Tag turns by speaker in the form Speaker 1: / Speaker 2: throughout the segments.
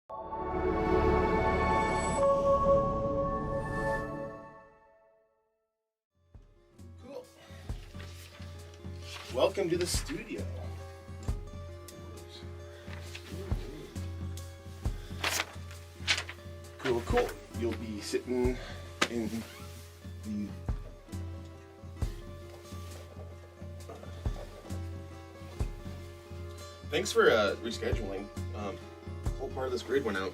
Speaker 1: Cool. Welcome to the studio. Cool, cool. You'll be sitting in the Thanks for rescheduling. Whole part of this grid went out.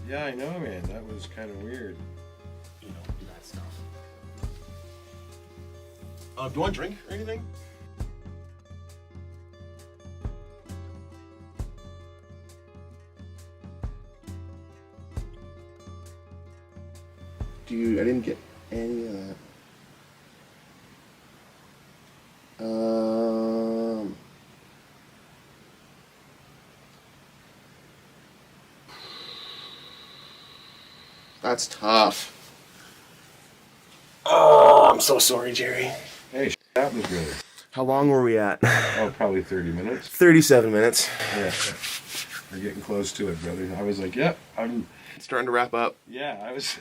Speaker 2: Yeah, I know, man. That was kind of weird.
Speaker 1: You know, do that stuff. Do you want a drink or anything? I didn't get any of that. That's tough. Oh, I'm so sorry, Jerry.
Speaker 2: Hey, that was good.
Speaker 1: How long were we at?
Speaker 2: Oh, probably 30 minutes.
Speaker 1: 37 minutes.
Speaker 2: Yeah. We're getting close to it, brother. I was like, yep, I'm
Speaker 1: Starting to wrap up.
Speaker 2: Yeah, I was.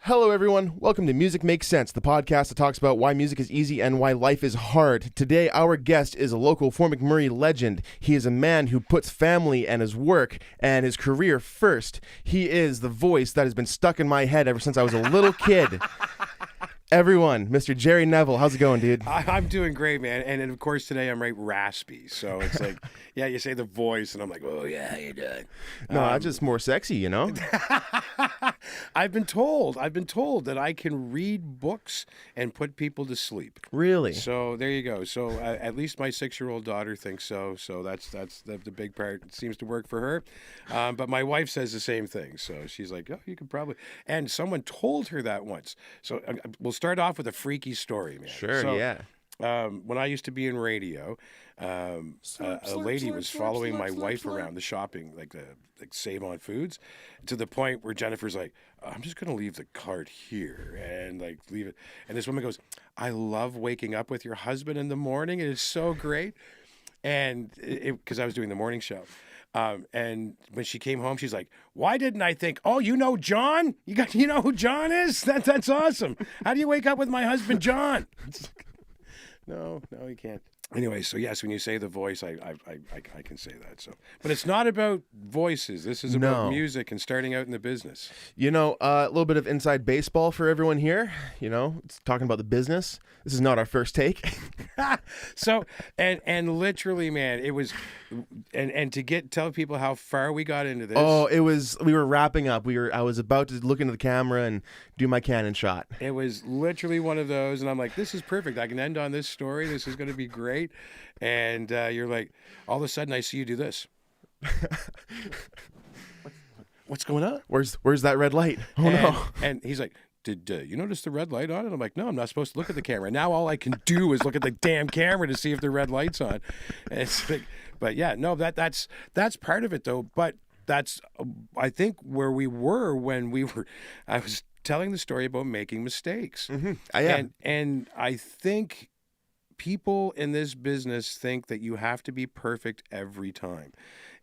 Speaker 1: Hello, everyone. Welcome to Music Makes Sense, the podcast that talks about why music is easy and why life is hard. Today, our guest is a local Fort McMurray legend. He is a man who puts family and his work and his career first. He is the voice that has been stuck in my head ever since I was a little kid. Everyone, Mr. Jerry Neville, how's it going, dude?
Speaker 2: I'm doing great, man. And of course, today I'm right raspy. So it's like, yeah, you say the voice, and I'm like, oh, yeah, how you doing?
Speaker 1: No, that's just more sexy, you know?
Speaker 2: I've been told that I can read books and put people to sleep.
Speaker 1: Really?
Speaker 2: So there you go. So at least my 6-year-old daughter thinks so. So that's the big part. It seems to work for her. But my wife says the same thing. So she's like, oh, you could probably. And someone told her that once. So we'll start off with a freaky story, man.
Speaker 1: Sure,
Speaker 2: so,
Speaker 1: yeah.
Speaker 2: When I used to be in radio, a lady was following my wife around the shopping, like Save On Foods, to the point where Jennifer's like, I'm just going to leave the cart here and like leave it. And this woman goes, I love waking up with your husband in the morning. And it's so great. And because I was doing the morning show. And when she came home, she's like, why didn't I think, oh, you know John? You know who John is? That's awesome. How do you wake up with my husband, John? No, you can't. Anyway, so yes, when you say the voice, I can say that. So, but it's not about voices. This is about music and starting out in the business.
Speaker 1: You know, a little bit of inside baseball for everyone here. You know, it's talking about the business. This is not our first take.
Speaker 2: So, and literally, man, it was, and to tell people how far we got into this.
Speaker 1: Oh, we were wrapping up. I was about to look into the camera and do my cannon shot.
Speaker 2: It was literally one of those, and I'm like, this is perfect. I can end on this story. This is going to be great. And you're like, all of a sudden I see you do this. What's going on?
Speaker 1: Where's that red light? Oh, no.
Speaker 2: And he's like, did you notice the red light on? And I'm like, no, I'm not supposed to look at the camera. Now all I can do is look at the damn camera to see if the red light's on. And it's like, but yeah, no, that's part of it though. But that's, I think, where we were when I was telling the story about making mistakes.
Speaker 1: Mm-hmm.
Speaker 2: And I think people in this business think that you have to be perfect every time.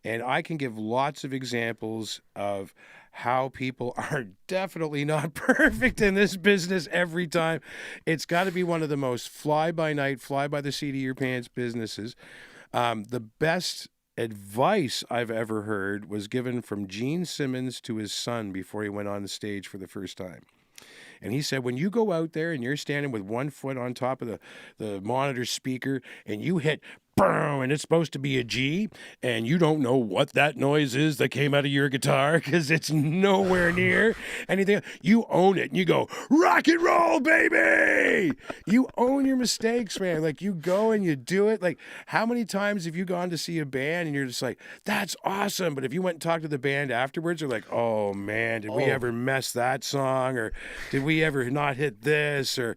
Speaker 2: And I can give lots of examples of how people are definitely not perfect in this business every time. It's got to be one of the most fly-by-night, fly-by-the-seat-of-your-pants businesses. The best advice I've ever heard was given from Gene Simmons to his son before he went on the stage for the first time. And he said, when you go out there and you're standing with one foot on top of the monitor speaker and you hit boom, and it's supposed to be a G, and you don't know what that noise is that came out of your guitar because it's nowhere near anything. You own it, and you go, rock and roll, baby! You own your mistakes, man. Like, you go and you do it. Like, how many times have you gone to see a band, and you're just like, that's awesome, but if you went and talked to the band afterwards, they're like, oh, man, did we ever mess that song, or did we ever not hit this, or,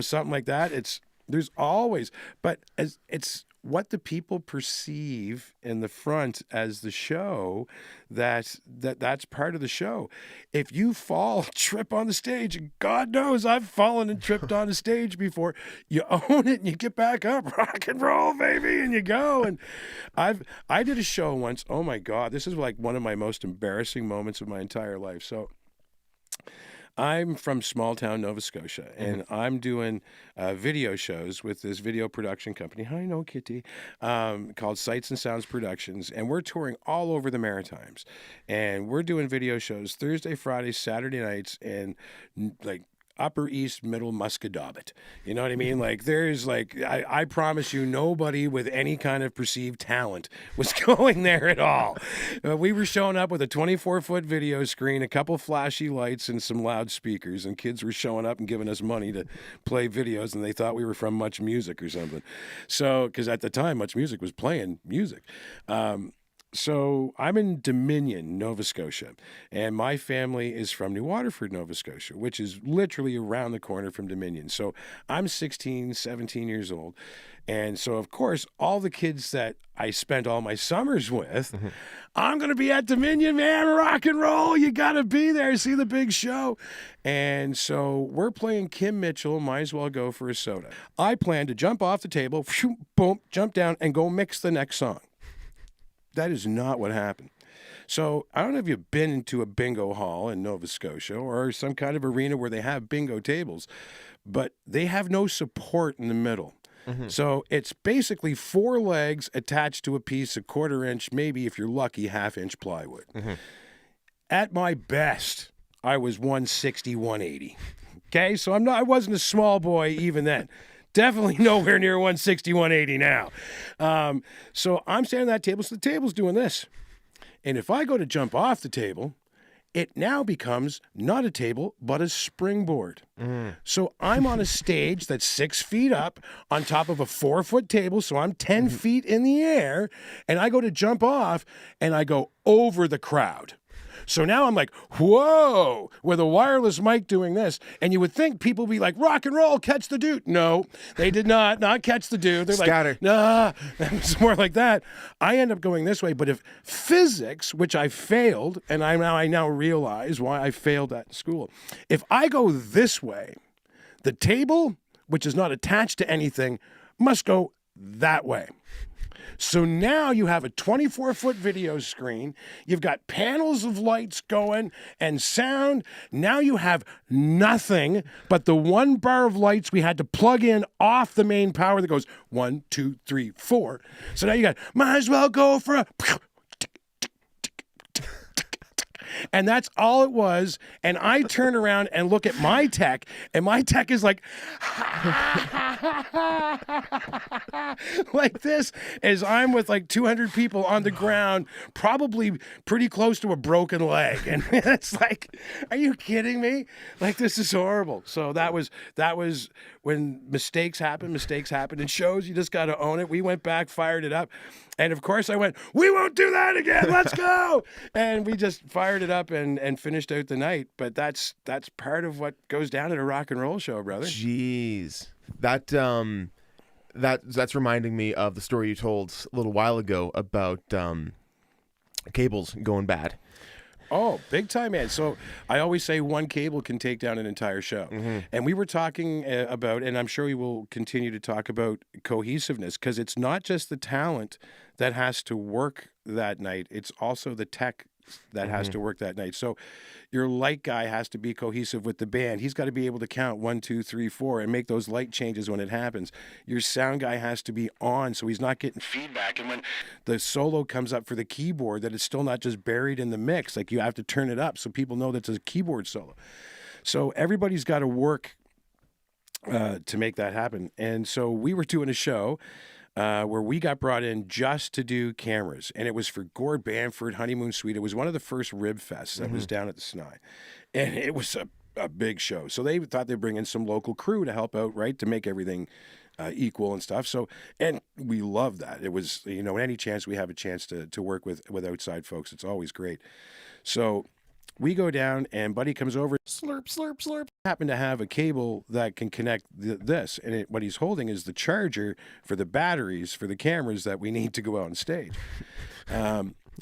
Speaker 2: something like that? There's always, but it's what the people perceive in the front as the show, that's part of the show. If you fall, trip on the stage, and God knows I've fallen and tripped on a stage before, you own it and you get back up, rock and roll, baby, and you go. And I did a show once. Oh my God, this is like one of my most embarrassing moments of my entire life. So I'm from small town Nova Scotia, and I'm doing video shows with this video production company. Hi, no kitty, called Sights and Sounds Productions, and we're touring all over the Maritimes, and we're doing video shows Thursday, Friday, Saturday nights, and like Upper East, Middle Musquodoboit. You know what I mean? Like, there's like, I promise you, nobody with any kind of perceived talent was going there at all. We were showing up with a 24-foot video screen, a couple flashy lights, and some loudspeakers, and kids were showing up and giving us money to play videos, and they thought we were from Much Music or something. So, because at the time, Much Music was playing music. So I'm in Dominion, Nova Scotia, and my family is from New Waterford, Nova Scotia, which is literally around the corner from Dominion. So I'm 16, 17 years old. And so, of course, all the kids that I spent all my summers with, I'm going to be at Dominion, man, rock and roll. You got to be there, see the big show. And so we're playing Kim Mitchell, Might As Well Go for a Soda. I plan to jump off the table, boom, jump down, and go mix the next song. That is not what happened. So I don't know if you've been into a bingo hall in Nova Scotia or some kind of arena where they have bingo tables, but they have no support in the middle. So it's basically 4 legs attached to a piece of 1/4 inch, maybe if you're lucky, 1/2 inch plywood. At my best, I was 160, 180. Okay, so I wasn't a small boy even then. Definitely nowhere near 160, 180 now. So I'm standing at that table, so the table's doing this. And if I go to jump off the table, it now becomes not a table, but a springboard. So I'm on a stage that's 6 feet up on top of a 4-foot table, so I'm 10 feet in the air, and I go to jump off, and I go over the crowd. So now I'm like, whoa, with a wireless mic doing this. And you would think people would be like, rock and roll, catch the dude. No, they did not catch the dude. They're
Speaker 1: Scatter.
Speaker 2: like, nah, it's more like that. I end up going this way. But if physics, which I failed, and I now realize why I failed at school. If I go this way, the table, which is not attached to anything, must go that way. So now you have a 24-foot video screen, you've got panels of lights going and sound. Now you have nothing but the 1 bar of lights we had to plug in off the main power that goes 1, 2, 3, 4. So now you got, might as well go for a... And that's all it was. And I turn around and look at my tech, and my tech is like, like this, as I'm with like 200 people on the ground, probably pretty close to a broken leg. And it's like, are you kidding me? Like, this is horrible. So that was when mistakes happen in shows. You just got to own it. We went back, fired it up. And of course I went, we won't do that again. Let's go. And we just fired it up and finished out the night. But that's part of what goes down at a rock and roll show, brother.
Speaker 1: Jeez. That's reminding me of the story you told a little while ago about cables going bad.
Speaker 2: Oh, big time, man. So I always say one cable can take down an entire show. And we were talking about, and I'm sure we will continue to talk about, cohesiveness, because it's not just the talent that has to work that night. It's also the tech that has to work that night. So your light guy has to be cohesive with the band. He's got to be able to count 1, 2, 3, 4 and make those light changes when it happens. Your sound guy has to be on so he's not getting feedback. And when the solo comes up for the keyboard, that it's still not just buried in the mix. Like, you have to turn it up so people know that's a keyboard solo. So everybody's got to work to make that happen. And so we were doing a show where we got brought in just to do cameras, and it was for Gord Bamford Honeymoon Suite. It was one of the first rib fests that was down at the Snai, and it was a big show. So they thought they'd bring in some local crew to help out, right, to make everything equal and stuff. So, and we love that. It was, any chance we have a chance to work with outside folks, it's always great. So we go down, and Buddy comes over, slurp, slurp, slurp. Happen to have a cable that can connect this, and what he's holding is the charger for the batteries for the cameras that we need to go out on stage.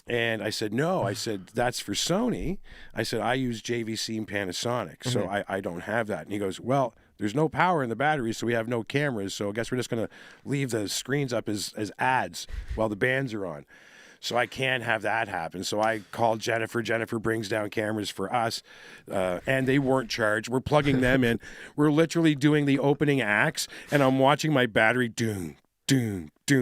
Speaker 2: And I said, no. I said, that's for Sony. I said, I use JVC and Panasonic, so I don't have that. And he goes, well, there's no power in the batteries, so we have no cameras, so I guess we're just going to leave the screens up as ads while the bands are on. So I can't have that happen. So I called Jennifer. Jennifer brings down cameras for us, and they weren't charged. We're plugging them in. We're literally doing the opening acts, and I'm watching my battery doom,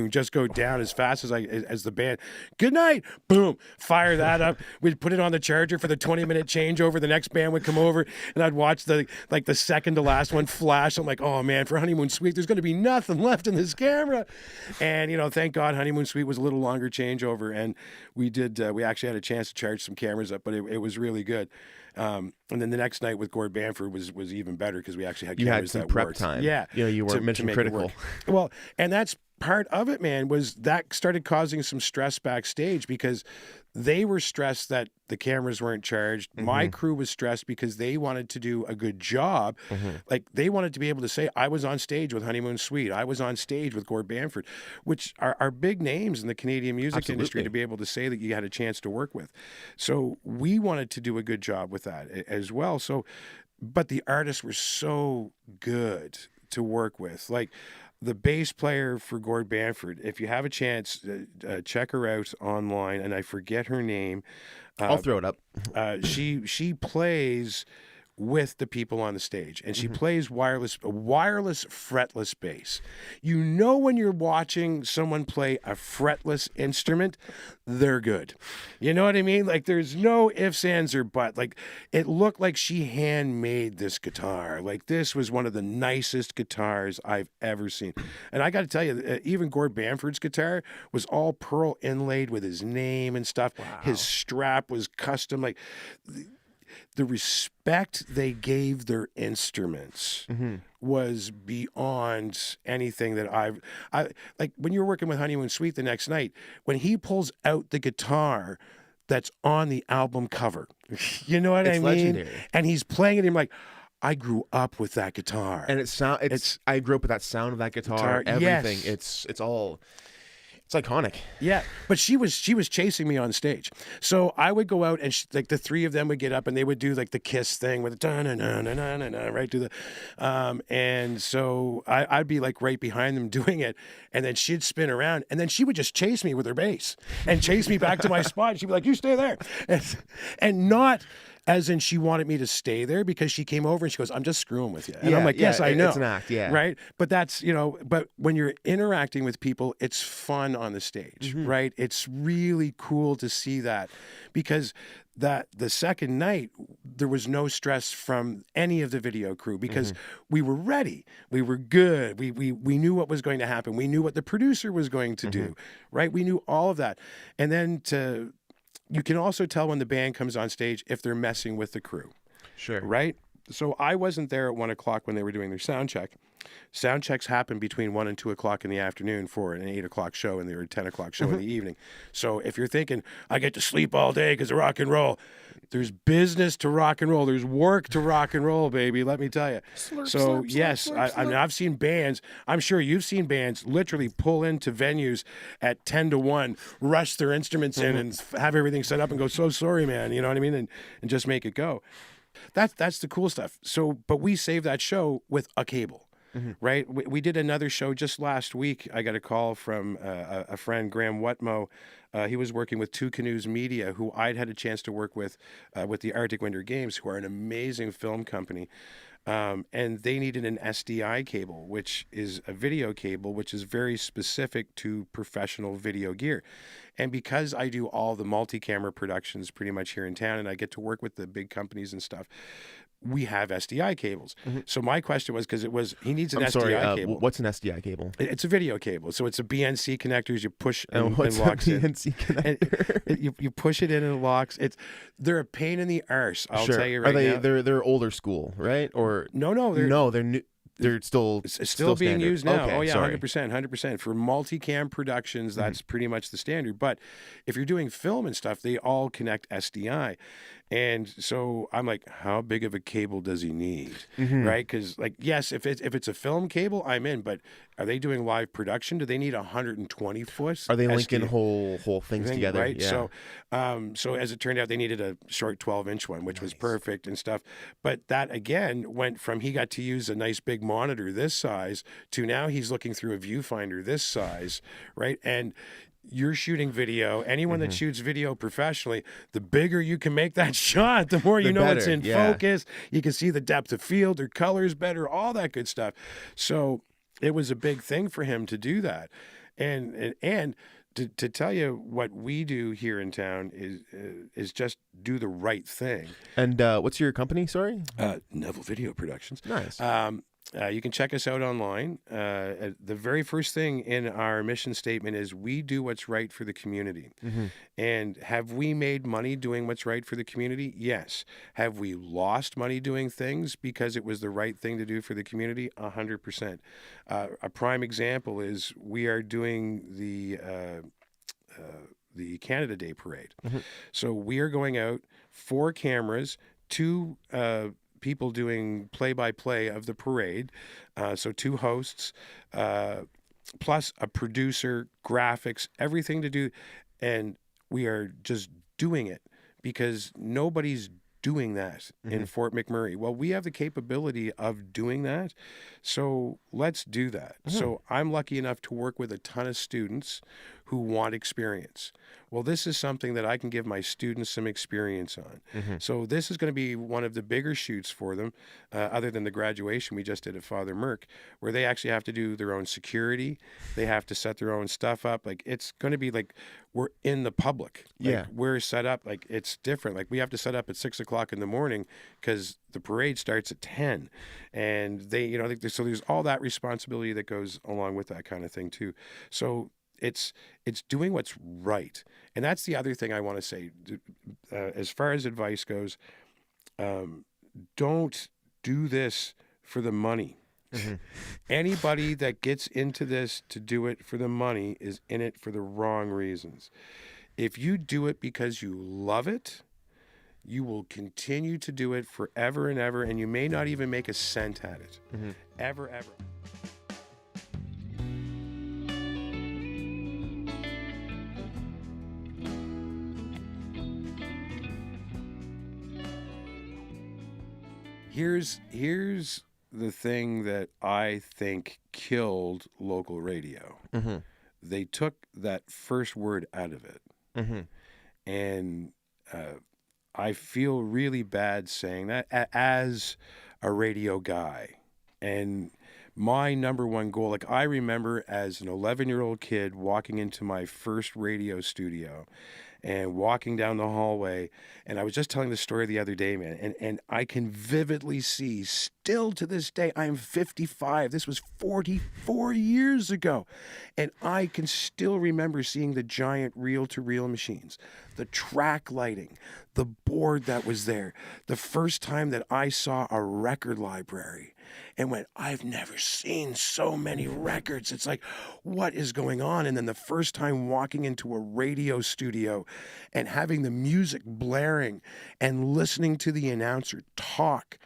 Speaker 2: just go down as fast as the band. Good night, boom, fire that up. We'd put it on the charger for the 20-minute changeover. The next band would come over, and I'd watch the second to last one flash. I'm like, oh man, for Honeymoon Suite, there's going to be nothing left in this camera. And thank God Honeymoon Suite was a little longer changeover, and we did. We actually had a chance to charge some cameras up, but it was really good. And then the next night with Gord Bamford was even better because we actually had cameras
Speaker 1: you had some
Speaker 2: that
Speaker 1: prep
Speaker 2: worked.
Speaker 1: time.
Speaker 2: Yeah,
Speaker 1: you weren't mission critical.
Speaker 2: Well, and that's part of it, man, was that started causing some stress backstage because they were stressed that the cameras weren't charged. My crew was stressed because they wanted to do a good job. Like they wanted to be able to say, I was on stage with Honeymoon Suite. I was on stage with Gord Bamford, which are big names in the Canadian music industry to be able to say that you had a chance to work with. So we wanted to do a good job with that as well. So, but the artists were so good to work with. Like, the bass player for Gord Bamford, if you have a chance, check her out online, and I forget her name.
Speaker 1: I'll throw it up.
Speaker 2: She plays with the people on the stage, and she plays wireless fretless bass. When you're watching someone play a fretless instrument, they're good. You know what I mean? Like there's no ifs, ands, or buts. Like it looked like she handmade this guitar. Like this was one of the nicest guitars I've ever seen. And I got to tell you, even Gord Bamford's guitar was all pearl inlaid with his name and stuff. Wow. His strap was custom. Like the respect they gave their instruments was beyond anything that I like. When you were working with Honeymoon Suite the next night, when he pulls out the guitar that's on the album cover, you know what I mean?
Speaker 1: Legendary.
Speaker 2: And he's playing it, and I'm like, I grew up with that guitar,
Speaker 1: and I grew up with that sound of that guitar. Everything.
Speaker 2: Yes.
Speaker 1: It's iconic.
Speaker 2: Yeah, but she was chasing me on stage. So I would go out, and the three of them would get up, and they would do like the Kiss thing with the right to the, and so I'd be like right behind them doing it, and then she'd spin around, and then she would just chase me with her bass and chase me back to my spot. And she'd be like, "You stay there," and not as in she wanted me to stay there, because she came over and she goes, "I'm just screwing with you," and I'm like, "Yes, I know,
Speaker 1: it's an act,
Speaker 2: right." But that's but when you're interacting with people, it's fun on the stage, right? It's really cool to see that, because the second night there was no stress from any of the video crew, because we were ready, we were good, we knew what was going to happen, we knew what the producer was going to do, right? We knew all of that, and then you can also tell when the band comes on stage if they're messing with the crew.
Speaker 1: Sure.
Speaker 2: Right? So I wasn't there at 1 o'clock when they were doing their sound check. Sound checks happen between 1 and 2 o'clock in the afternoon for an 8 o'clock show and a 10 o'clock show in the evening. So if you're thinking, I get to sleep all day because of rock and roll, there's business to rock and roll. There's work to rock and roll, baby, let me tell you. Yes, I mean, I've seen bands, I'm sure you've seen bands literally pull into venues at 10 to 1, rush their instruments in and have everything set up and go, "So sorry, man," you know what I mean? And just make it go. That's the cool stuff. So, but we saved that show with a cable. Right? We did another show just last week. I got a call from a friend, Graham Wetmo. He was working with Two Canoes Media, who I'd had a chance to work with the Arctic Winter Games, who are an amazing film company. and they needed an SDI cable, which is a video cable, which is very specific to professional video gear. And because I do all the multi-camera productions pretty much here in town, and I get to work with the big companies and stuff, we have SDI cables. So my question was, because he needs an SDI cable.
Speaker 1: What's an SDI cable?
Speaker 2: It's a video cable. So it's a BNC connectors. You push and
Speaker 1: what's
Speaker 2: locks
Speaker 1: a BNC connector?
Speaker 2: You push it in and it locks. They're a pain in the arse. I'll tell you right now.
Speaker 1: They're older school, right? Or
Speaker 2: no,
Speaker 1: they're new. They're still
Speaker 2: being used now.
Speaker 1: Okay,
Speaker 2: oh yeah,
Speaker 1: sorry.
Speaker 2: 100%. For multicam productions, that's pretty much the standard. But if you're doing film and stuff, they all connect SDI. And so I'm like, how big of a cable does he need, right? Because yes, if it's a film cable, I'm in. But are they doing live production? Do they need 120 foot?
Speaker 1: Are they linking whole things together?
Speaker 2: Right.
Speaker 1: Yeah.
Speaker 2: So as it turned out, they needed a short 12-inch one, which was perfect and stuff. But that again went from he got to use a nice big monitor this size to now he's looking through a viewfinder this size, right? And you're shooting video. Anyone that shoots video professionally, the bigger you can make that shot, the more you know it's in focus. You can see the depth of field, their colors better, all that good stuff. So it was a big thing for him to do that. And to tell you what we do here in town is just do the right thing.
Speaker 1: And what's your company? Sorry,
Speaker 2: Neville Video Productions.
Speaker 1: Nice.
Speaker 2: You can check us out online. The very first thing in our mission statement is we do what's right for the community. And have we made money doing what's right for the community? Yes. Have we lost money doing things because it was the right thing to do for the community? 100%. A prime example is we are doing the Canada Day Parade. So we are going out, 4 cameras, 2 people doing play-by-play of the parade, so 2 hosts, plus a producer, graphics, everything to do, and we are just doing it because nobody's doing that in Fort McMurray. Well, we have the capability of doing that, so let's do that. So I'm lucky enough to work with a ton of students who want experience. Well, this is something that I can give my students some experience on. So this is going to be one of the bigger shoots for them, other than the graduation we just did at Father Merck, where they actually have to do their own security. They have to set their own stuff up. It's going to be like we're in the public. We're set up. It's different. We have to set up at 6 o'clock in the morning because the parade starts at 10. And they, so there's all that responsibility that goes along with that kind of thing too. So it's doing what's right. And that's the other thing I want to say. As far as advice goes, don't do this for the money. Anybody that gets into this to do it for the money is in it for the wrong reasons. If you do it because you love it, you will continue to do it forever and ever, and you may not even make a cent at it. Ever. Here's the thing that I think killed local radio. They took that first word out of it. And I feel really bad saying that as a radio guy. And my number one goal, I remember as an 11-year-old kid walking into my first radio studio and walking down the hallway, and I was just telling the story the other day, man, and I can vividly see, still to this day, I'm 55, this was 44 years ago, and I can still remember seeing the giant reel-to-reel machines, the track lighting, the board that was there, the first time that I saw a record library, and went, I've never seen so many records. It's like, what is going on? And then the first time walking into a radio studio and having the music blaring and listening to the announcer talk.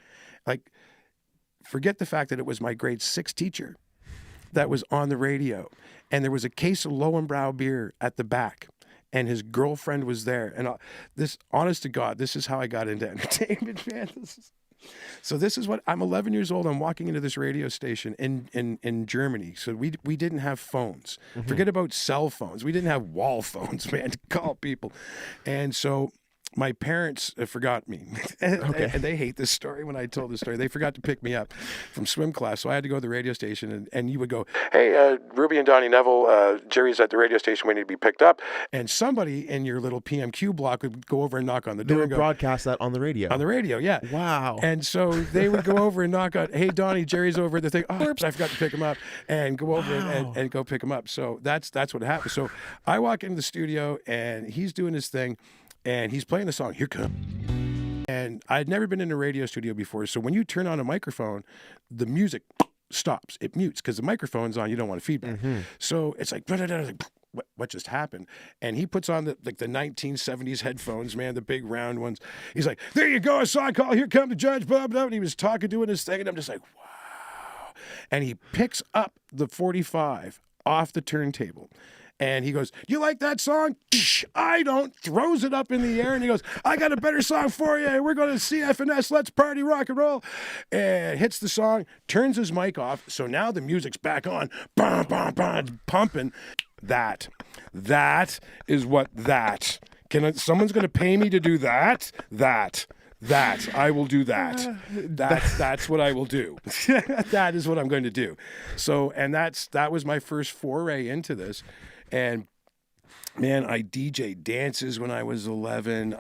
Speaker 2: Forget the fact that it was my grade 6 teacher that was on the radio. And there was a case of Lowenbrow beer at the back. And his girlfriend was there. And this, honest to God, this is how I got into entertainment, man. So this is what, I'm 11 years old. I'm walking into this radio station in Germany. So we didn't have phones. Forget about cell phones. We didn't have wall phones, man, to call people. And so my parents forgot me. and they hate this story when I told this story. They forgot to pick me up from swim class, so I had to go to the radio station, and you would go, hey, Ruby and Donnie Neville, Jerry's at the radio station waiting to be picked up. And somebody in your little PMQ block would go over and knock on the door.
Speaker 1: They would broadcast that on the radio.
Speaker 2: On the radio, yeah.
Speaker 1: Wow.
Speaker 2: And so they would go over and knock on, hey, Donnie, Jerry's over at the thing. Oh, oops, I forgot to pick him up, and go over and go pick him up. So that's what happened. So I walk into the studio, and he's doing his thing. And he's playing the song, Here Come. And I'd never been in a radio studio before. So when you turn on a microphone, the music stops. It mutes because the microphone's on. You don't want feedback. So it's like, what just happened? And he puts on the 1970s headphones, man, the big round ones. He's like, there you go, a song called Here Come the Judge, blah, blah. And he was doing his thing. And I'm just like, wow. And he picks up the 45 off the turntable. And he goes, you like that song? I don't. Throws it up in the air. And he goes, I got a better song for you. We're going to CF&S. Let's party, rock and roll. And hits the song, turns his mic off. So now the music's back on. Bum, bum, bum, pumping. That is what that. Someone's going to pay me to do that? That. I will do that. That's what I will do. That is what I'm going to do. So, and that was my first foray into this. And man, I DJ'd dances when I was 11.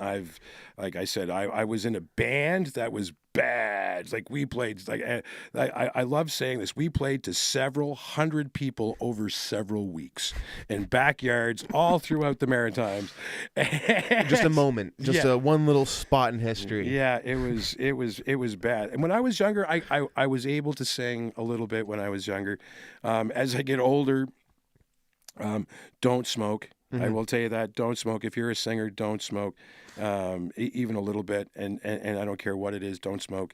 Speaker 2: Like I said, I was in a band that was bad. Like we played, I love saying this. We played to several hundred people over several weeks in backyards all throughout the Maritimes.
Speaker 1: Just a moment, a one little spot in history.
Speaker 2: Yeah, it was bad. And when I was younger, I was able to sing a little bit when I was younger. As I get older, don't smoke. I will tell you that. Don't smoke. If you're a singer, don't smoke, even a little bit. And I don't care what it is, don't smoke,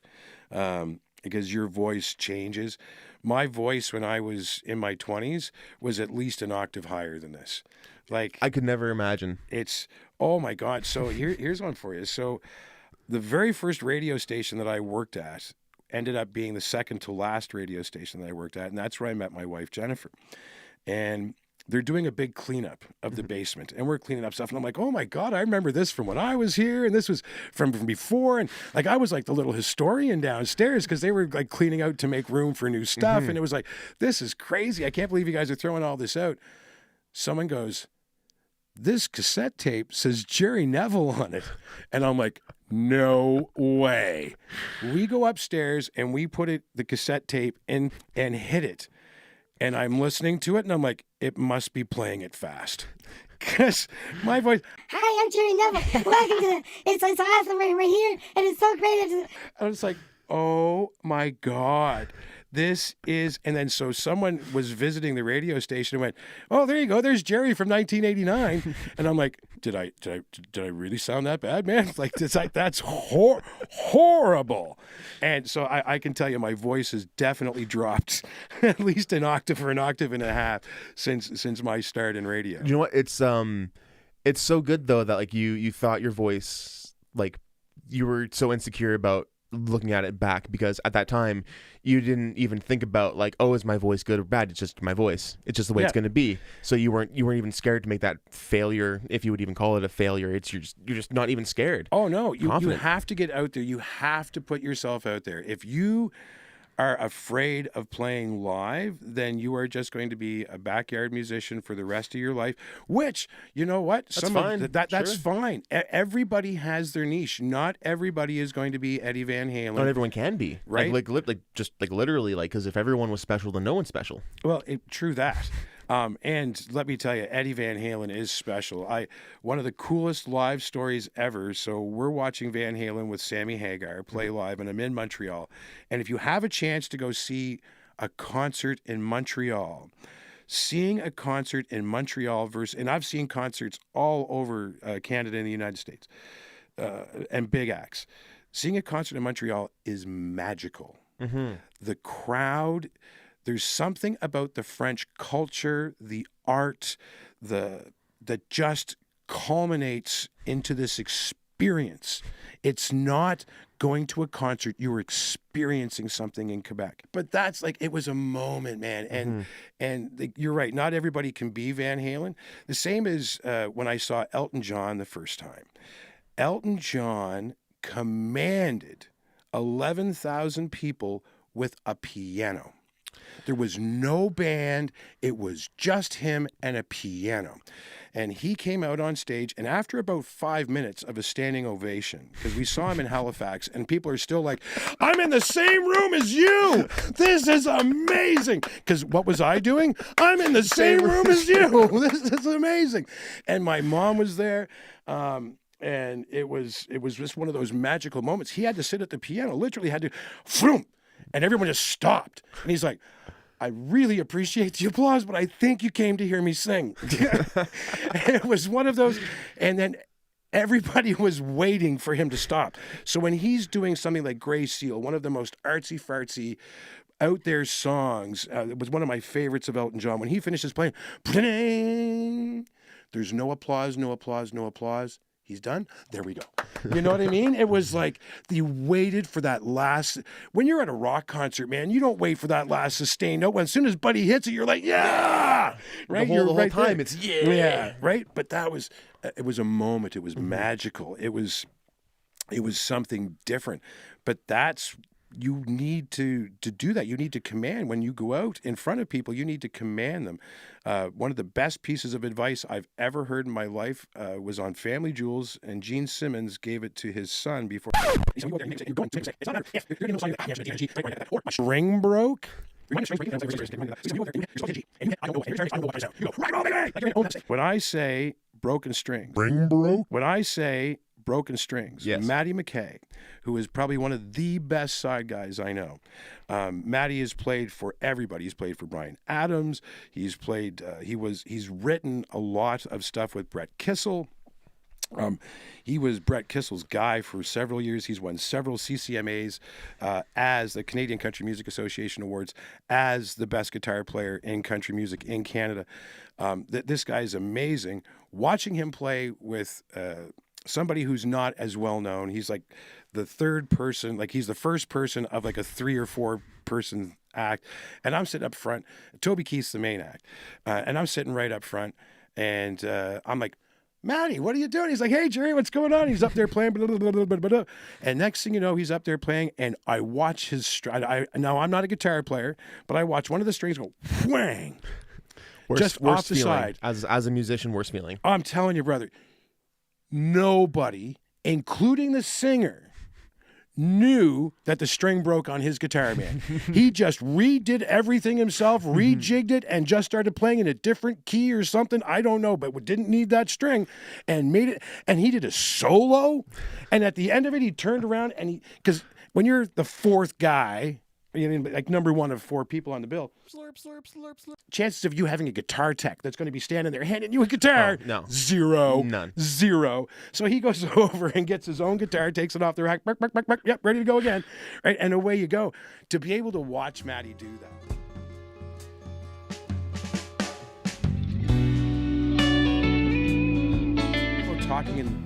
Speaker 2: because your voice changes. My voice when I was in my 20s was at least an octave higher than this. Like
Speaker 1: I could never imagine.
Speaker 2: It's, oh my God. So here's one for you. So the very first radio station that I worked at ended up being the second to last radio station that I worked at. And that's where I met my wife, Jennifer. And they're doing a big cleanup of the basement, and we're cleaning up stuff. And I'm like, oh my God, I remember this from when I was here, and this was from before. And like, I was like the little historian downstairs because they were like cleaning out to make room for new stuff. And it was like, this is crazy. I can't believe you guys are throwing all this out. Someone goes, this cassette tape says Jerry Neville on it. And I'm like, no way. We go upstairs and we put the cassette tape in and hit it. And I'm listening to it, and I'm like, it must be playing it fast. Because my voice...
Speaker 3: Hi, I'm Jerry Neville. Welcome to It's awesome right here, and it's so great.
Speaker 2: I was like, oh, my God. This is... And then so someone was visiting the radio station and went, oh, there you go. There's Jerry from 1989. And I'm like, did I really sound that bad, man? Like, that's horrible. And so I can tell you my voice has definitely dropped at least an octave or an octave and a half since my start in radio.
Speaker 1: You know what? It's so good though that like you thought your voice, like you were so insecure about looking at it back, because at that time you didn't even think about like, oh, is my voice good or bad? It's just my voice. It's just the way it's going to be. So you weren't even scared to make that failure, if you would even call it a failure. You're just not even scared.
Speaker 2: Oh no, you have to get out there. You have to put yourself out there. If you are afraid of playing live, then you are just going to be a backyard musician for the rest of your life, which, you know what?
Speaker 1: That's fine.
Speaker 2: That's fine. Everybody has their niche. Not everybody is going to be Eddie Van Halen.
Speaker 1: Not everyone can be.
Speaker 2: Right?
Speaker 1: Like literally, like, because if everyone was special, then no one's special.
Speaker 2: Well, true that. And let me tell you, Eddie Van Halen is special. One of the coolest live stories ever. So we're watching Van Halen with Sammy Hagar play live, and I'm in Montreal. And if you have a chance to go see a concert in Montreal, seeing a concert in Montreal and I've seen concerts all over Canada and the United States, and big acts. Seeing a concert in Montreal is magical. The crowd... There's something about the French culture, the art, that just culminates into this experience. It's not going to a concert. You were experiencing something in Quebec. But that's like, it was a moment, man. And you're right. Not everybody can be Van Halen. The same as when I saw Elton John the first time. Elton John commanded 11,000 people with a piano. There was no band. It was just him and a piano. And he came out on stage, and after about 5 minutes of a standing ovation, because we saw him in Halifax, and people are still like, I'm in the same room as you. This is amazing. Because what was I doing? I'm in the same room as you. This is amazing. And my mom was there. And it was just one of those magical moments. He had to sit at the piano, literally had to, vroom, and everyone just stopped. And he's like, I really appreciate the applause, but I think you came to hear me sing. It was one of those, and then everybody was waiting for him to stop. So when he's doing something like Grey Seal, one of the most artsy-fartsy, out there songs, it was one of my favorites of Elton John. When he finishes playing, there's no applause, no applause, no applause. He's done. There we go. You know what I mean? It was like you waited for that last. When you're at a rock concert, man, you don't wait for that last sustained note. As soon as Buddy hits it, you're like, yeah, right.
Speaker 1: The whole
Speaker 2: right
Speaker 1: time,
Speaker 2: there.
Speaker 1: it's yeah,
Speaker 2: right. But that was, it was a moment. It was magical. It was something different. But that's. You need to do that. You need to command when you go out in front of people. You need to command them. One of the best pieces of advice I've ever heard in my life was on Family Jewels, and Gene Simmons gave it to his son before. String broke. When I say broken strings, when I say broken strings.
Speaker 1: Yes.
Speaker 2: Matty McKay, who is probably one of the best side guys I know. Matty has played for everybody. He's played for Bryan Adams. He's played. He's written a lot of stuff with Brett Kissel. He was Brett Kissel's guy for several years. He's won several CCMAs as the Canadian Country Music Association Awards as the best guitar player in country music in Canada. This guy is amazing. Watching him play with somebody who's not as well known, he's like the third person, like he's the first person of like a 3 or 4 person act. And I'm sitting up front. Toby Keith's the main act. And I'm sitting right up front. And I'm like, Matty, what are you doing? He's like, hey, Jerry, what's going on? He's up there playing. Blah, blah, blah, blah, blah, blah. And next thing you know, he's up there playing. And I watch his now, I'm not a guitar player, but I watch one of the strings go whang. Just off the side.
Speaker 1: As a musician, worst feeling.
Speaker 2: I'm telling you, brother. Nobody, including the singer, knew that the string broke on his guitar, man. He just redid everything himself, rejigged it, and just started playing in a different key or something. I don't know, but didn't need that string and made it. And he did a solo. And at the end of it, he turned around and because when you're the fourth guy, like number 1 of 4 people on the bill, slurp, slurp, slurp, slurp. Chances of you having a guitar tech that's going to be standing there handing you a guitar,
Speaker 1: no.
Speaker 2: 0.
Speaker 1: None.
Speaker 2: 0. So he goes over and gets his own guitar, takes it off the rack, yep, ready to go again, right? And away you go. To be able to watch Matty do that.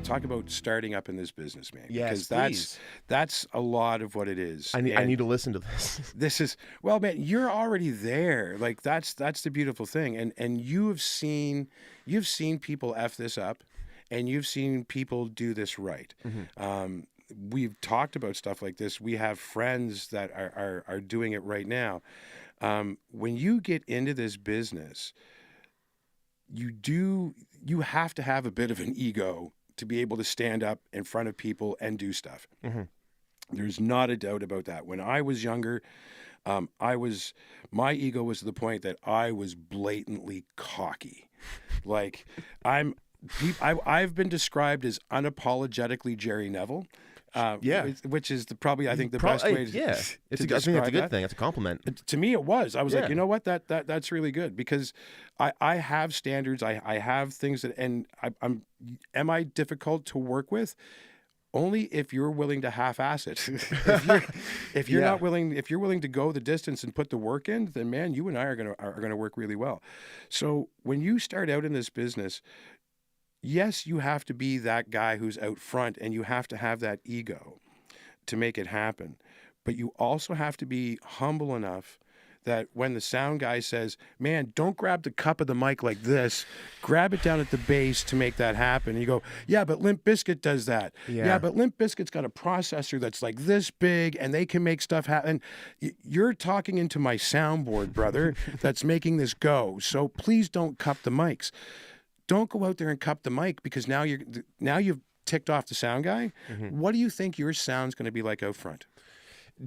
Speaker 2: Talk about starting up in this business, man.
Speaker 1: Yes,
Speaker 2: because that's a lot of what it is.
Speaker 1: I need to listen to this.
Speaker 2: This is, well, man, you're already there. Like that's the beautiful thing. And you've seen people F this up, and you've seen people do this right. Mm-hmm. We've talked about stuff like this. We have friends that are doing it right now. When you get into this business, you have to have a bit of an ego to be able to stand up in front of people and do stuff. Mm-hmm. There's not a doubt about that. When I was younger, my ego was to the point that I was blatantly cocky. Like I've been described as unapologetically Jerry Neville. Which is probably I think the best way to
Speaker 1: I think it's a good thing. It's a compliment.
Speaker 2: To me, it was. I was like, you know what? That's really good because I have standards. I have things that, and am I difficult to work with? Only if you're willing to half-ass it. if you're not willing, if you're willing to go the distance and put the work in, then man, you and I are gonna work really well. So when you start out in this business, yes, you have to be that guy who's out front, and you have to have that ego to make it happen. But you also have to be humble enough that when the sound guy says, man, don't grab the cup of the mic like this, grab it down at the base to make that happen. And you go, yeah, but Limp Bizkit does that. Yeah, but Limp Bizkit's got a processor that's like this big and they can make stuff happen. You're talking into my soundboard, brother, that's making this go. So please don't cup the mics. Don't go out there and cup the mic, because now you've ticked off the sound guy. What do you think your sound's going to be like out front?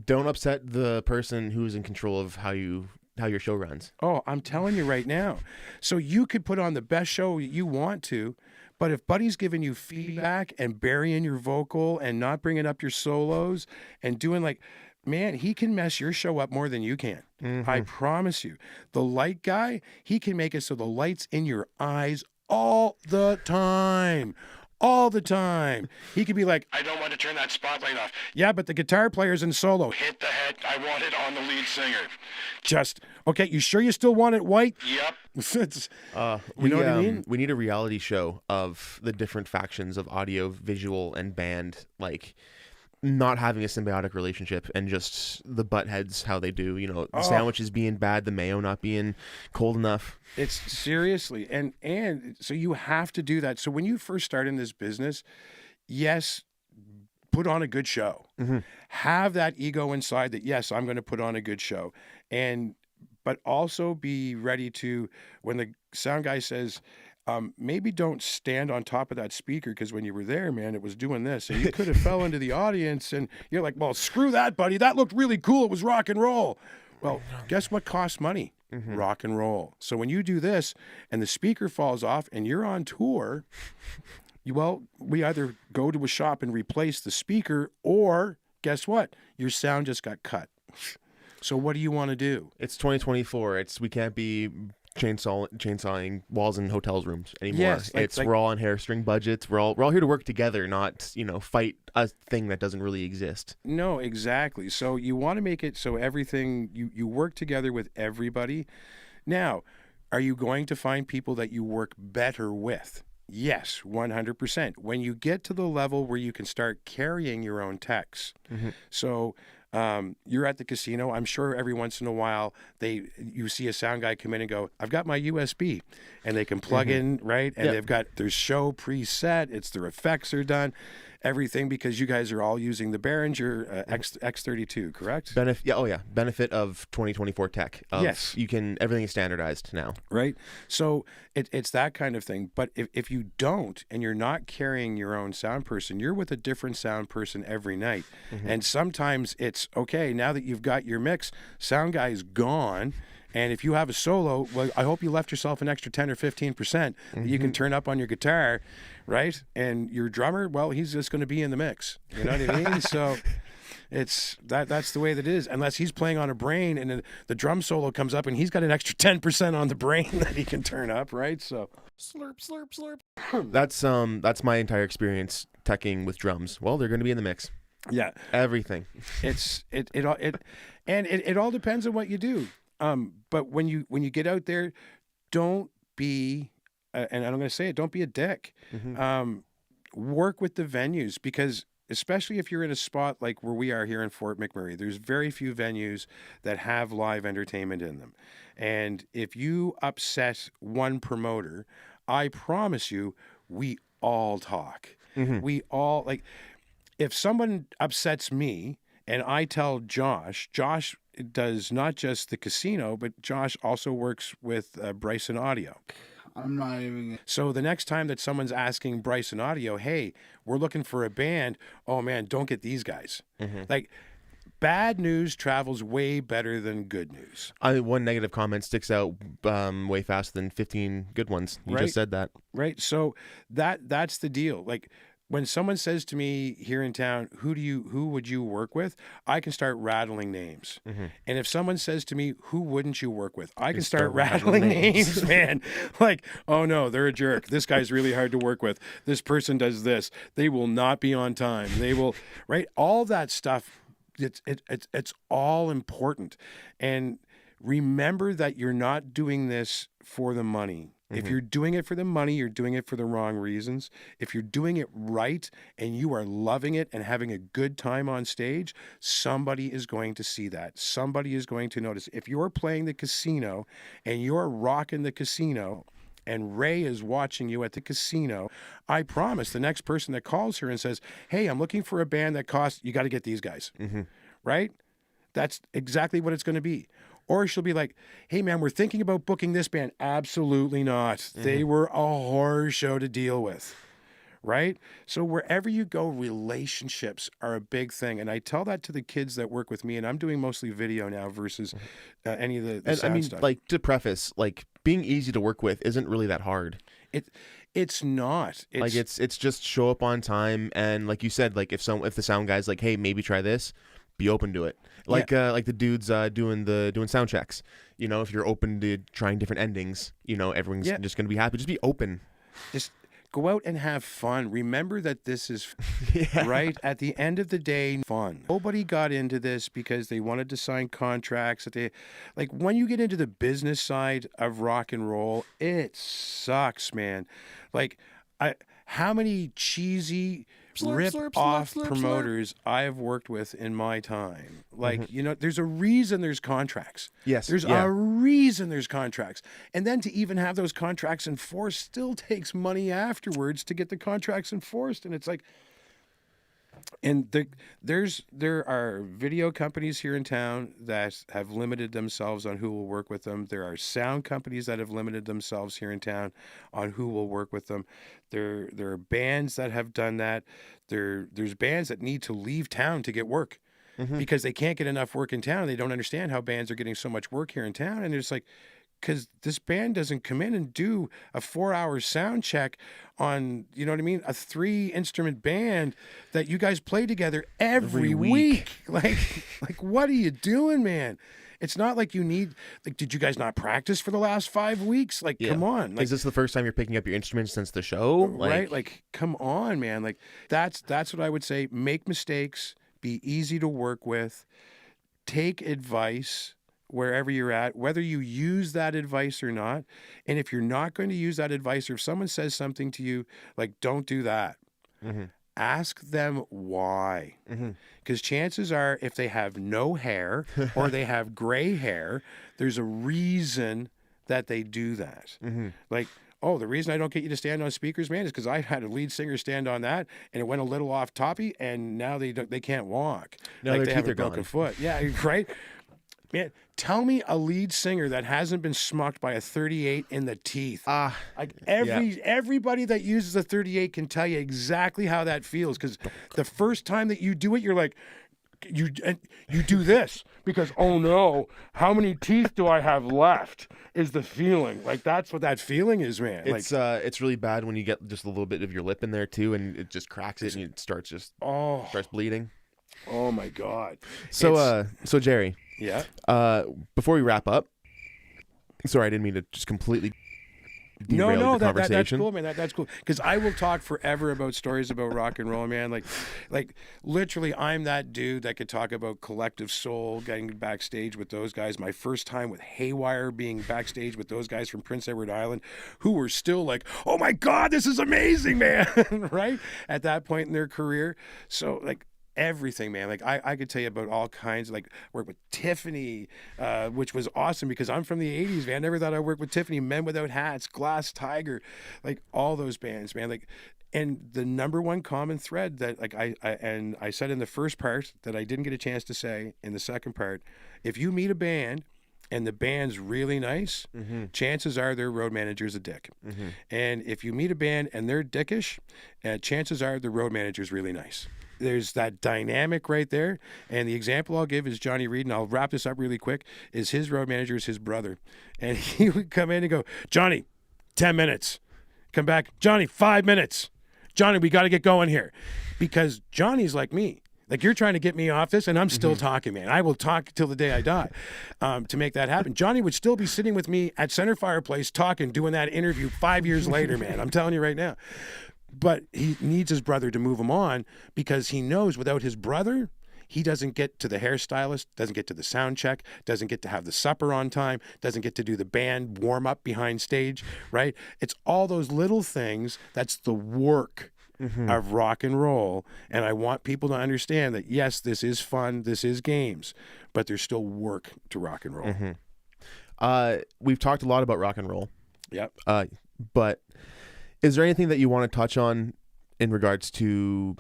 Speaker 1: Don't upset the person who's in control of how your show runs.
Speaker 2: Oh, I'm telling you right now. So you could put on the best show you want to, but if Buddy's giving you feedback and burying your vocal and not bringing up your solos and doing like, man, he can mess your show up more than you can. I promise you. The light guy, he can make it so the light's in your eyes all the time. All the time. He could be like, I don't want to turn that spotlight off. Yeah, but the guitar player's in solo. Hit the head. I want it on the lead singer. Just, okay, you sure you still want it white? Yep. You know what I mean?
Speaker 1: We need a reality show of the different factions of audio, visual, and band, like not having a symbiotic relationship and just the butt heads, how they do, the sandwiches being bad, the mayo not being cold enough.
Speaker 2: It's seriously. And so you have to do that. So when you first start in this business, yes, put on a good show. Have that ego inside that, yes, I'm going to put on a good show. But also be ready to, when the sound guy says, maybe don't stand on top of that speaker, because when you were there, man, it was doing this, and you could have fell into the audience, and you're like, well, screw that, buddy. That looked really cool. It was rock and roll. Well, guess what costs money? Rock and roll. So when you do this and the speaker falls off and you're on tour, we either go to a shop and replace the speaker, or guess what? Your sound just got cut. So what do you want to do?
Speaker 1: It's 2024. We can't be chainsawing walls in hotels rooms anymore.
Speaker 2: Yes,
Speaker 1: we're all on hairstring budgets. We're all here to work together, not fight a thing that doesn't really exist.
Speaker 2: No, exactly. So you want to make it so everything you work together with everybody. Now, are you going to find people that you work better with? Yes, 100%. When you get to the level where you can start carrying your own techs. So you're at the casino. I'm sure every once in a while you see a sound guy come in and go, I've got my USB, and they can plug in, right? And they've got their show preset. Their effects are done, everything, because you guys are all using the Behringer X32, correct?
Speaker 1: Benefit of 2024 tech.
Speaker 2: Yes.
Speaker 1: Everything is standardized now.
Speaker 2: Right. So it's that kind of thing. But if you don't, and you're not carrying your own sound person, you're with a different sound person every night. And sometimes it's, okay, now that you've got your mix, sound guy is gone. And if you have a solo, well, I hope you left yourself an extra 10 or 15% that you can turn up on your guitar, right? And your drummer, well, he's just going to be in the mix. You know what I mean? So that's the way that it is. Unless he's playing on a brain and the drum solo comes up and he's got an extra 10% on the brain that he can turn up, right? So
Speaker 3: Slurp, slurp, slurp.
Speaker 1: That's my entire experience teching with drums. Well, they're going to be in the mix.
Speaker 2: Yeah,
Speaker 1: everything.
Speaker 2: It all depends on what you do. But when you get out there, don't be, and I'm going to say it, don't be a dick. Work with the venues, because especially if you're in a spot like where we are here in Fort McMurray, there's very few venues that have live entertainment in them. And if you upset one promoter, I promise you, we all talk. We all, like, if someone upsets me and I tell Josh does not just the casino, but Josh also works with Bryson Audio.
Speaker 4: I'm not even.
Speaker 2: So the next time that someone's asking Bryson Audio, hey, we're looking for a band, oh man, don't get these guys. Like, bad news travels way better than good news.
Speaker 1: One negative comment sticks out way faster than 15 good ones. You just said that. Right.
Speaker 2: So that's the deal. Like, when someone says to me here in town, who would you work with? I can start rattling names. And if someone says to me, who wouldn't you work with? I can start rattling names, man. Like, oh no, they're a jerk. This guy's really hard to work with. This person does this. They will not be on time. They will, right? All that stuff, it's all important. And remember that you're not doing this for the money. If you're doing it for the money, you're doing it for the wrong reasons. If you're doing it right and you are loving it and having a good time on stage, somebody is going to see that. Somebody is going to notice. If you're playing the casino and you're rocking the casino and Ray is watching you at the casino, I promise the next person that calls her and says, hey, I'm looking for a band that costs, you got to get these guys, right? That's exactly what it's going to be. Or she'll be like, hey, man, we're thinking about booking this band. Absolutely not. They were a horror show to deal with, right? So wherever you go, relationships are a big thing. And I tell that to the kids that work with me, and I'm doing mostly video now versus any of the sound stuff.
Speaker 1: Like, to preface, like, being easy to work with isn't really that hard.
Speaker 2: It's not.
Speaker 1: It's just show up on time, and like you said, like if the sound guy's like, hey, maybe try this, be open to it. Like the dudes doing sound checks. You know, if you're open to trying different endings, you know, everyone's just gonna be happy. Just be open.
Speaker 2: Just go out and have fun. Remember that this is right at the end of the day, fun. Nobody got into this because they wanted to sign contracts. Like when you get into the business side of rock and roll, it sucks, man. Like how many cheesy rip-off promoters I have worked with in my time. Like, you know, there's a reason there's contracts.
Speaker 1: Yes.
Speaker 2: There's a reason there's contracts. And then to even have those contracts enforced still takes money afterwards to get the contracts enforced. And it's like, and there are video companies here in town that have limited themselves on who will work with them. There are sound companies that have limited themselves here in town on who will work with them. There are bands that have done that. There's bands that need to leave town to get work because they can't get enough work in town. They don't understand how bands are getting so much work here in town. And it's like, because this band doesn't come in and do a 4-hour sound check on, you know what I mean, a 3-instrument band that you guys play together every week. Like what are you doing, man? It's not like you need, like, did you guys not practice for the last 5 weeks? Like, come on. Like,
Speaker 1: is this the first time you're picking up your instruments since the show?
Speaker 2: Right? Like, come on, man. Like, that's what I would say. Make mistakes, be easy to work with, take advice wherever you're at, whether you use that advice or not. And if you're not going to use that advice, or if someone says something to you, like, don't do that, ask them why. Because chances are, if they have no hair or they have gray hair, there's a reason that they do that. Like, oh, the reason I don't get you to stand on speakers, man, is because I had a lead singer stand on that, and it went a little off toppy, and now they can't walk.
Speaker 1: No,
Speaker 2: like
Speaker 1: their
Speaker 2: they have
Speaker 1: teeth
Speaker 2: a
Speaker 1: are
Speaker 2: broken
Speaker 1: gone.
Speaker 2: foot. Yeah, right? Man, tell me a lead singer that hasn't been smucked by a 38 in the teeth. Like everybody that uses a 38 can tell you exactly how that feels, because the first time that you do it, you're like, you do this because, oh no, how many teeth do I have left is the feeling. Like, that's what that feeling is, man.
Speaker 1: It's really bad when you get just a little bit of your lip in there too, and it just cracks it and it starts bleeding.
Speaker 2: Oh my God.
Speaker 1: So Jerry.
Speaker 2: Yeah.
Speaker 1: Before we wrap up, sorry, I didn't mean to just completely derail the conversation.
Speaker 2: That's cool, man. That's cool. Because I will talk forever about stories about rock and roll, man. Like literally, I'm that dude that could talk about Collective Soul, getting backstage with those guys. My first time with Haywire, being backstage with those guys from Prince Edward Island, who were still like, oh my God, this is amazing, man. Right? At that point in their career. So, like, everything, man. Like, I could tell you about all kinds, like, work with Tiffany, which was awesome because I'm from the 80s, man. Never thought I'd work with Tiffany, Men Without Hats, Glass Tiger, like all those bands, man. Like, and the number one common thread that, like, I said in the first part that I didn't get a chance to say in the second part, if you meet a band and the band's really nice, chances are their road manager's a dick. And if you meet a band and they're dickish, chances are the road manager's really nice. There's that dynamic right there. And the example I'll give is Johnny Reed, and I'll wrap this up really quick, is his road manager is his brother. And he would come in and go, Johnny, 10 minutes. Come back, Johnny, 5 minutes. Johnny, we got to get going here. Because Johnny's like me. Like, you're trying to get me off this, and I'm still talking, man. I will talk till the day I die to make that happen. Johnny would still be sitting with me at Center Fireplace talking, doing that interview 5 years later, man. I'm telling you right now. But he needs his brother to move him on because he knows without his brother, he doesn't get to the hairstylist, doesn't get to the sound check, doesn't get to have the supper on time, doesn't get to do the band warm up behind stage, right? It's all those little things. That's the work of rock and roll. And I want people to understand that, yes, this is fun, this is games, but there's still work to rock and roll.
Speaker 1: We've talked a lot about rock and roll.
Speaker 2: Yep.
Speaker 1: But is there anything that you want to touch on in regards to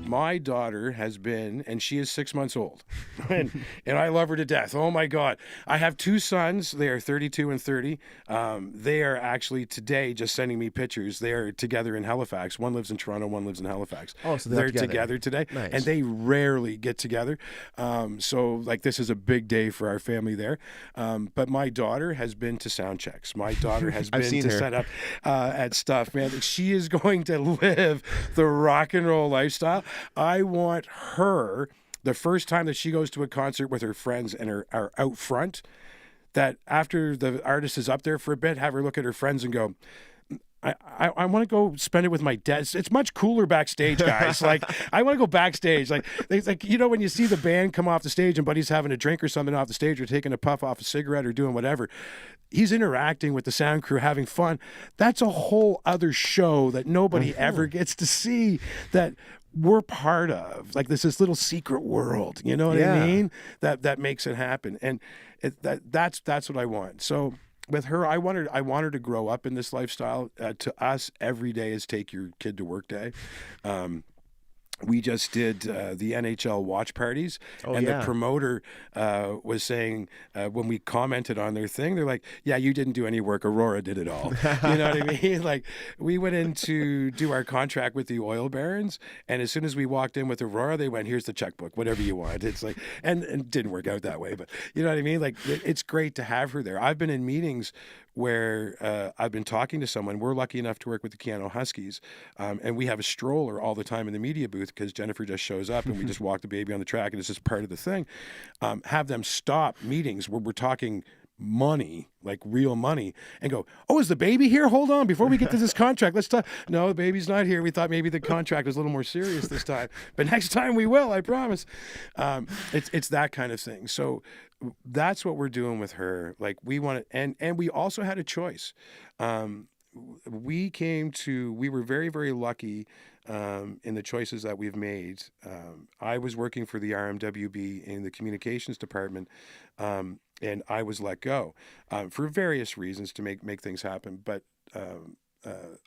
Speaker 2: my daughter has been, and she is 6 months old, and I love her to death. Oh my God. I have two sons. They are 32 and 30. They are actually today just sending me pictures. They are together in Halifax. One lives in Toronto, one lives in Halifax.
Speaker 1: Oh, so
Speaker 2: they're together today.
Speaker 1: Nice.
Speaker 2: And they rarely get together. So like this is a big day for our family there. But my daughter has been to sound checks. My daughter has been to set up at stuff, man. She is going to live the rock and roll lifestyle. I want her, the first time that she goes to a concert with her friends and are out front, that after the artist is up there for a bit, have her look at her friends and go, I want to go spend it with my dad. It's much cooler backstage, guys. Like, I want to go backstage. Like, when you see the band come off the stage and Buddy's having a drink or something off the stage or taking a puff off a cigarette or doing whatever, he's interacting with the sound crew, having fun. That's a whole other show that nobody ever gets to see, that we're part of. Like, this little secret world, you know what I mean? That makes it happen. And that's what I want. So with her, I want her to grow up in this lifestyle. To us, every day is take your kid to work day. We just did the NHL watch parties, the promoter was saying, when we commented on their thing, they're like, yeah, you didn't do any work. Aurora did it all. You know what I mean? Like, we went in to do our contract with the oil barons, and as soon as we walked in with Aurora, they went, here's the checkbook, whatever you want. It's like, and it didn't work out that way, but you know what I mean? Like, it's great to have her there. I've been in meetings where I've been talking to someone. We're lucky enough to work with the Keanu Huskies, and we have a stroller all the time in the media booth because Jennifer just shows up and we just walk the baby on the track, and it's just part of the thing. Have them stop meetings where we're talking money, like real money, and go, oh, is the baby here? Hold on, before we get to this contract, let's talk. No, the baby's not here. We thought maybe the contract was a little more serious this time, but next time we will, I promise. It's that kind of thing. So that's what we're doing with her. Like, we want it, and we also had a choice. We were very, very lucky in the choices that we've made. I was working for the RMWB in the communications department, and I was let go for various reasons to make things happen. But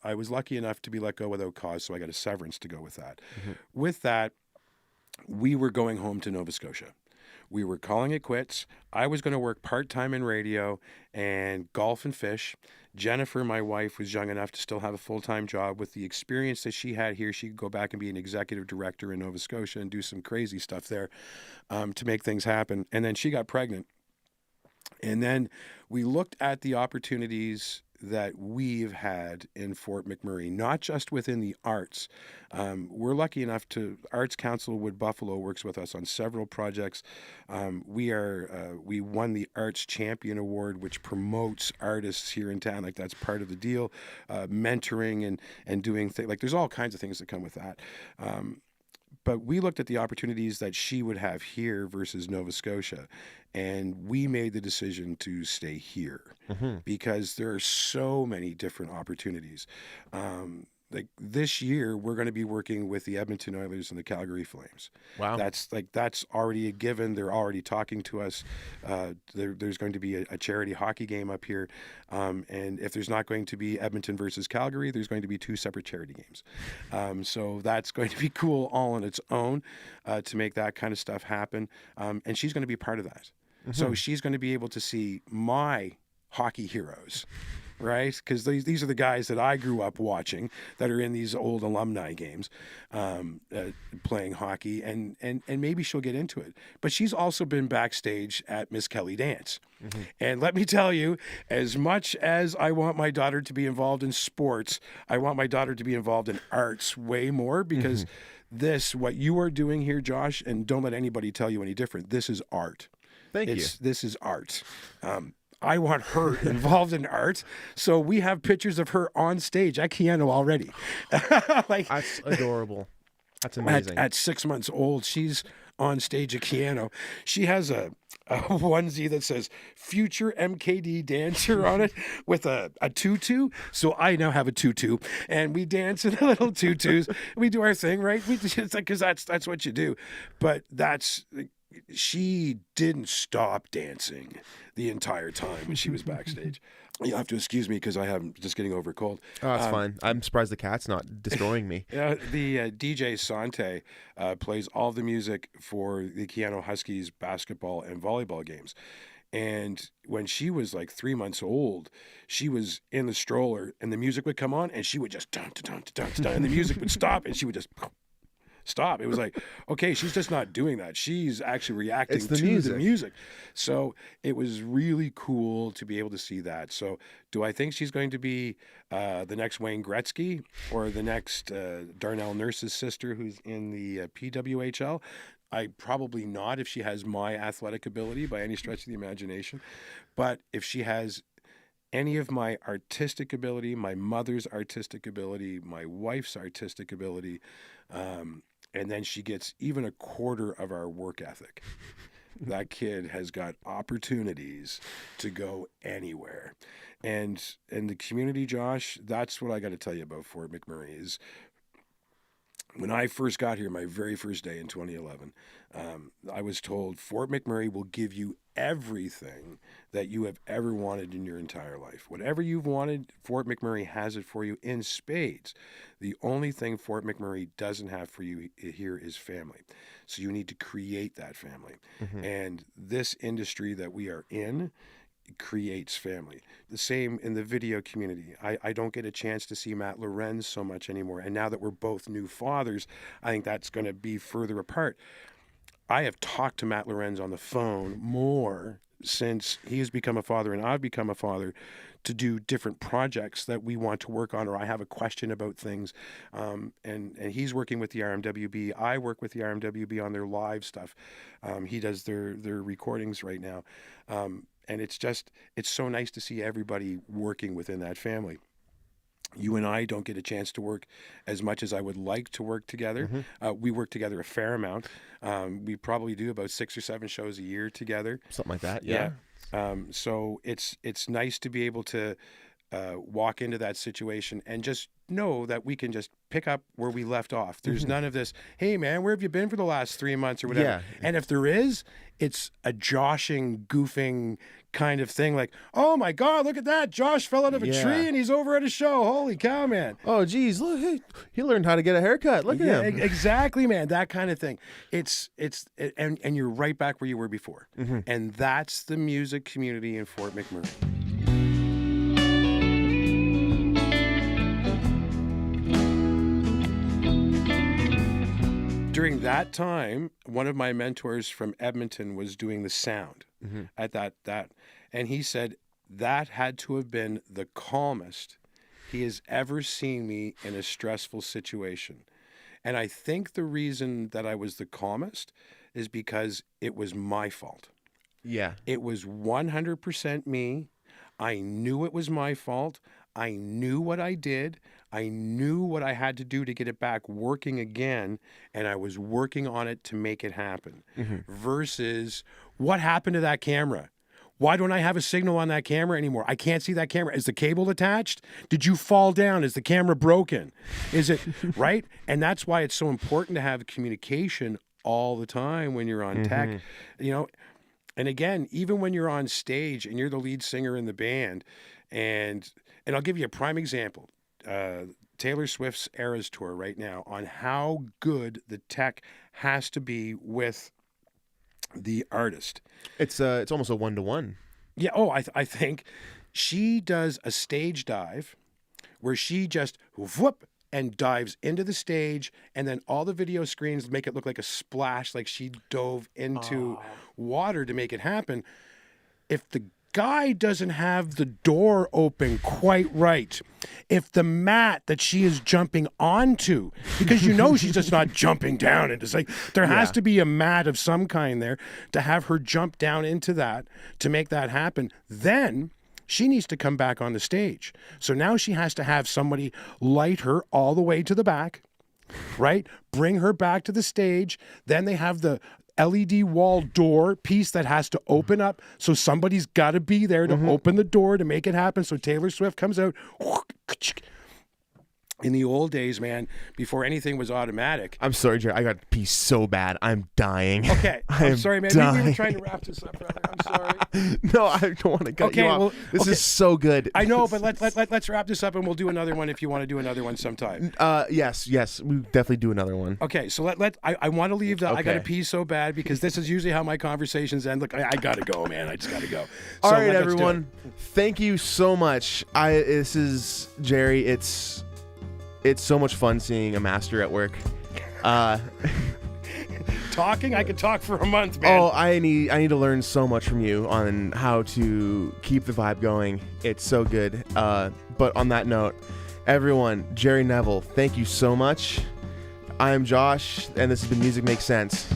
Speaker 2: I was lucky enough to be let go without cause, so I got a severance to go with that. With that, we were going home to Nova Scotia. We were calling it quits. I was going to work part-time in radio and golf and fish. Jennifer, my wife, was young enough to still have a full-time job. With the experience that she had here, she could go back and be an executive director in Nova Scotia and do some crazy stuff there to make things happen. And then she got pregnant. And then we looked at the opportunities that we've had in Fort McMurray, not just within the arts. We're lucky enough to, Arts Council Wood Buffalo works with us on several projects. We won the Arts Champion Award, which promotes artists here in town. Like, that's part of the deal. Mentoring and doing things, like, there's all kinds of things that come with that. But we looked at the opportunities that she would have here versus Nova Scotia, and we made the decision to stay here because there are so many different opportunities. Like, this year, we're going to be working with the Edmonton Oilers and the Calgary Flames. Wow. That's already a given. They're already talking to us. There's going to be a charity hockey game up here. And if there's not going to be Edmonton versus Calgary, there's going to be two separate charity games. So that's going to be cool all on its own to make that kind of stuff happen. And she's going to be part of that. So she's going to be able to see my hockey heroes, right? Because these are the guys that I grew up watching that are in these old alumni games playing hockey, and maybe she'll get into it. But she's also been backstage at Miss Kelly Dance. And let me tell you, as much as I want my daughter to be involved in sports, I want my daughter to be involved in arts way more, because what you are doing here, Josh, and don't let anybody tell you any different, this is art.
Speaker 1: Thank you.
Speaker 2: This is art. I want her involved in art. So we have pictures of her on stage at Keanu already. Like,
Speaker 1: That's adorable. That's amazing.
Speaker 2: At 6 months old, she's on stage at Keanu. She has a onesie that says future MKD dancer on it with a tutu. So I now have a tutu, and we dance in the little tutus. We do our thing, right? It's like, because that's what you do. But she didn't stop dancing the entire time when she was backstage. You'll have to excuse me because I'm just getting over a cold.
Speaker 1: Oh, that's fine. I'm surprised the cat's not destroying me.
Speaker 2: The DJ Sante plays all the music for the Keanu Huskies basketball and volleyball games. And when she was like 3 months old, she was in the stroller and the music would come on and she would just dun, dun, dun, dun, dun, and the music would stop and she would just stop. It was like, okay, she's just not doing that. She's actually reacting to the music. So it was really cool to be able to see that. So do I think she's going to be the next Wayne Gretzky or the next Darnell Nurse's sister who's in the PWHL? Probably not if she has my athletic ability by any stretch of the imagination. But if she has any of my artistic ability, my mother's artistic ability, my wife's artistic ability, and then she gets even a quarter of our work ethic. That kid has got opportunities to go anywhere. And the community, Josh, that's what I got to tell you about Fort McMurray is when I first got here, my very first day in 2011, I was told Fort McMurray will give you everything that you have ever wanted in your entire life. Whatever you've wanted, Fort McMurray has it for you in spades. The only thing Fort McMurray doesn't have for you here is family. So you need to create that family. Mm-hmm. And this industry that we are in creates family. The same in the video community. I don't get a chance to see Matt Lorenz so much anymore. And now that we're both new fathers, I think that's going to be further apart. I have talked to Matt Lorenz on the phone more since he has become a father and I've become a father to do different projects that we want to work on, or I have a question about things. And he's working with the RMWB. I work with the RMWB on their live stuff. He does their recordings right now. And it's so nice to see everybody working within that family. You and I don't get a chance to work as much as I would like to work together. Mm-hmm. We work together a fair amount. We probably do about 6 or 7 shows a year together.
Speaker 1: Something like that, yeah.
Speaker 2: So it's nice to be able to walk into that situation and just know that we can just pick up where we left off. There's none of this, hey man, where have you been for the last 3 months or whatever? Yeah. And if there is, it's a joshing, goofing kind of thing like, oh my God, look at that. Josh fell out of a tree and he's over at a show. Holy cow, man.
Speaker 1: Oh geez, look, he learned how to get a haircut. Look at him.
Speaker 2: Exactly, man. That kind of thing. And you're right back where you were before. Mm-hmm. And that's the music community in Fort McMurray. During that time, one of my mentors from Edmonton was doing the sound at that. And he said that had to have been the calmest he has ever seen me in a stressful situation. And I think the reason that I was the calmest is because it was my fault.
Speaker 1: Yeah.
Speaker 2: It was 100% me. I knew it was my fault. I knew what I did. I knew what I had to do to get it back working again, and I was working on it to make it happen. Mm-hmm. Versus, what happened to that camera? Why don't I have a signal on that camera anymore? I can't see that camera. Is the cable attached? Did you fall down? Is the camera broken? Is it, right? And that's why it's so important to have communication all the time when you're on tech. You know, and again, even when you're on stage and you're the lead singer in the band, and I'll give you a prime example. Taylor Swift's Eras Tour right now on how good the tech has to be with the artist.
Speaker 1: It's almost a 1-to-1.
Speaker 2: Yeah. Oh, I think she does a stage dive where she just whoop and dives into the stage, and then all the video screens make it look like a splash, like she dove into water to make it happen. If the guy doesn't have the door open quite right, if the mat that she is jumping onto, because you know she's just not jumping down, and it's like there has to be a mat of some kind there to have her jump down into that to make that happen, then she needs to come back on the stage. So now she has to have somebody light her all the way to the back, right? Bring her back to the stage. Then they have the LED wall door piece that has to open up. So somebody's got to be there to open the door to make it happen. So Taylor Swift comes out. In the old days, man, before anything was automatic.
Speaker 1: I'm sorry, Jerry. I got to pee so bad. I'm dying.
Speaker 2: Okay. I'm sorry, man. We were trying to wrap this up, brother. I'm sorry.
Speaker 1: No, I don't want to cut you off. Well, this is so good.
Speaker 2: I know, but let's wrap this up, and we'll do another one if you want to do another one sometime.
Speaker 1: Yes. We definitely do another one.
Speaker 2: Okay, so I want to leave the I got to pee so bad, because this is usually how my conversations end. Look, I got to go, man. I just got to go.
Speaker 1: All right, everyone. Thank you so much. This is Jerry. It's so much fun seeing a master at work.
Speaker 2: Talking? I could talk for a month, man.
Speaker 1: Oh, I need to learn so much from you on how to keep the vibe going. It's so good. But on that note, everyone, Jerry Neville, thank you so much. I am Josh, and this has been Music Makes Sense.